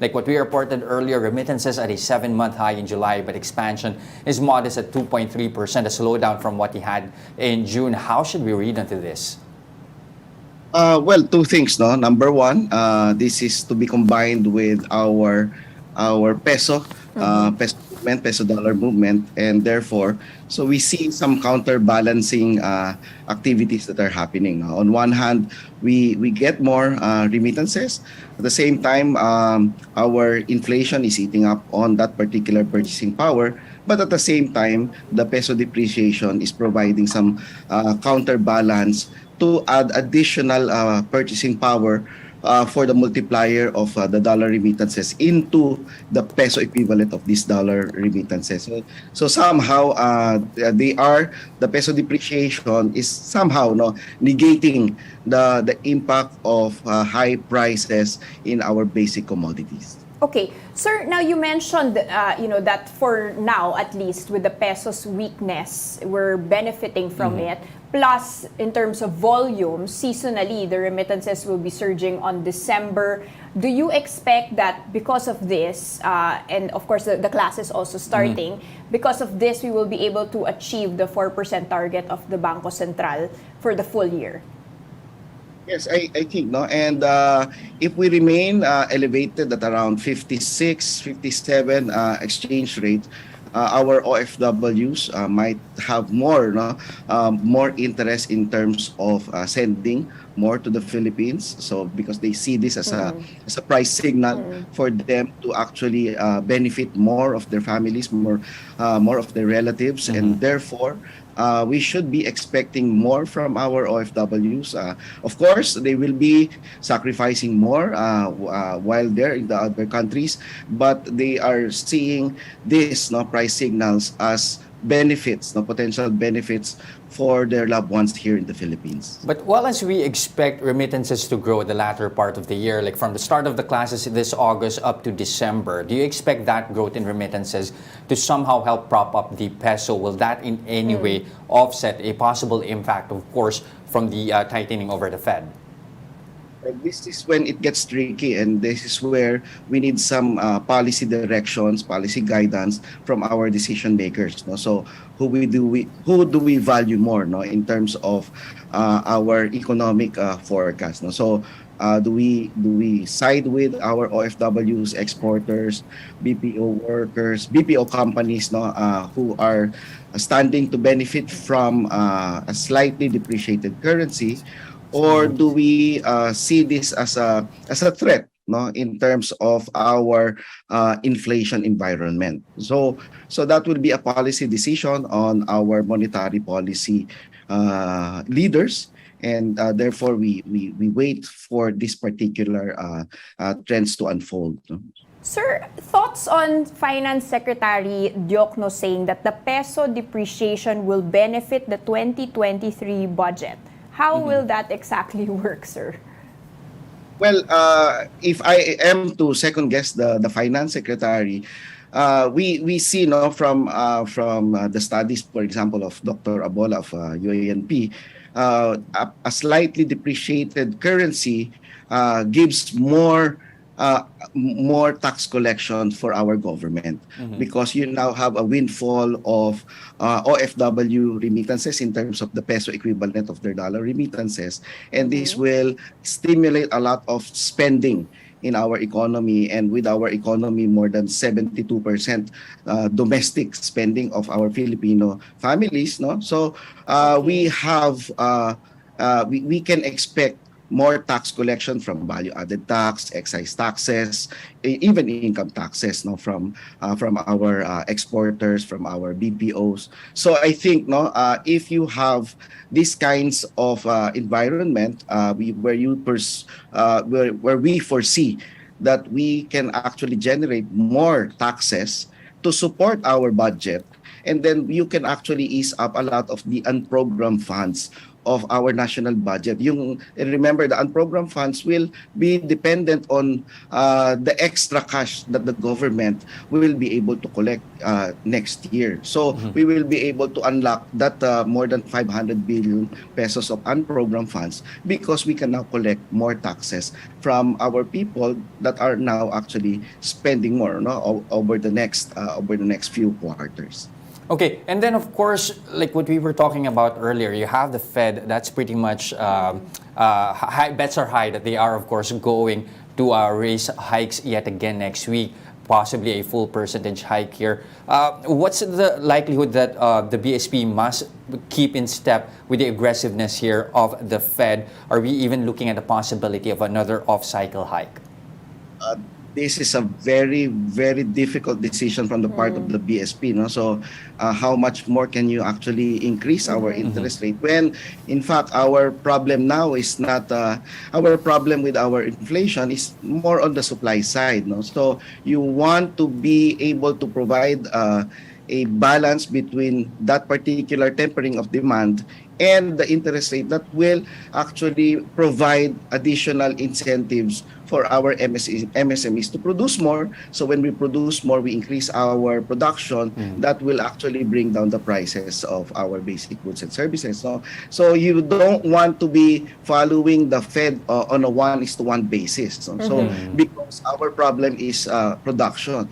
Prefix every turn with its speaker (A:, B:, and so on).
A: Like what we reported earlier, remittances at a 7-month high in July, but expansion is modest at 2.3%, a slowdown from what he had in June. How should we read into this?
B: Well, two things, no. Number one, this is to be combined with our peso movement, peso dollar movement, and therefore, so we see some counterbalancing activities that are happening. On one hand, we get more remittances. At the same time, our inflation is eating up on that particular purchasing power. But at the same time, the peso depreciation is providing some counterbalance to add additional purchasing power for the multiplier of the dollar remittances into the peso equivalent of these dollar remittances. So somehow the peso depreciation is somehow negating the impact of high prices in our basic commodities.
C: Okay, sir, now you mentioned that for now, at least with the peso's weakness, we're benefiting from it. Plus, in terms of volume, seasonally, the remittances will be surging on December. Do you expect that because of this, and of course the class is also starting, because of this, we will be able to achieve the 4% target of the Bangko Sentral for the full year?
B: Yes, I think, no. And if we remain elevated at around 56, 57 exchange rate, our OFWs might have more interest in terms of sending more to the Philippines. So because they see this as a price signal for them to actually benefit more of their families, more of their relatives, and therefore we should be expecting more from our OFWs. Of course, they will be sacrificing more while they're in the other countries, but they are seeing this price signals as benefits, potential benefits for their loved ones here in the Philippines.
A: But while as we expect remittances to grow the latter part of the year, like from the start of the classes this August up to December, do you expect that growth in remittances to somehow help prop up the peso? Will that in any way offset a possible impact, of course, from the tightening over the Fed?
B: This is when it gets tricky, and this is where we need some policy directions, policy guidance from our decision makers. So who do we value more in terms of our economic forecast? So do we side with our OFWs, exporters, BPO workers, BPO companies who are standing to benefit from a slightly depreciated currency? Or do we see this as a threat, in terms of our inflation environment? So that will be a policy decision on our monetary policy leaders, and therefore we wait for this particular trends to unfold.
C: Sir, thoughts on Finance Secretary Diokno saying that the peso depreciation will benefit the 2023 budget? How will that exactly work, sir?
B: Well, if I am to second guess the finance secretary, we see from the studies, for example, of Dr. Abola of UANP, a slightly depreciated currency gives more tax collection for our government, because you now have a windfall of OFW remittances in terms of the peso equivalent of their dollar remittances, and this will stimulate a lot of spending in our economy, and with our economy more than 72% domestic spending of our Filipino families, so we can expect more tax collection from value-added tax, excise taxes, even income taxes from our exporters, from our BPOs. So I think if you have these kinds of environment where we foresee that we can actually generate more taxes to support our budget, and then you can actually ease up a lot of the unprogrammed funds of our national budget. And remember, the unprogrammed funds will be dependent on the extra cash that the government will be able to collect next year. So we will be able to unlock that more than 500 billion pesos of unprogrammed funds because we can now collect more taxes from our people that are now actually spending more, no, over the next few quarters.
A: Okay, and then of course, like what we were talking about earlier, you have the Fed. That's pretty much bets are high that they are, of course, going to raise hikes yet again next week, possibly a full percentage hike here. What's the likelihood that the BSP must keep in step with the aggressiveness here of the Fed? Are we even looking at the possibility of another off-cycle hike?
B: This is a very, very difficult decision from the part of the BSP. No? So how much more can you actually increase our interest rate when, in fact, our problem now is not, our problem with our inflation is more on the supply side. No? So you want to be able to provide a balance between that particular tempering of demand and the interest rate that will actually provide additional incentives for our MSMEs to produce more. So when we produce more, we increase our production. That will actually bring down the prices of our basic goods and services. So you don't want to be following the Fed on a 1:1 basis. So because our problem is production.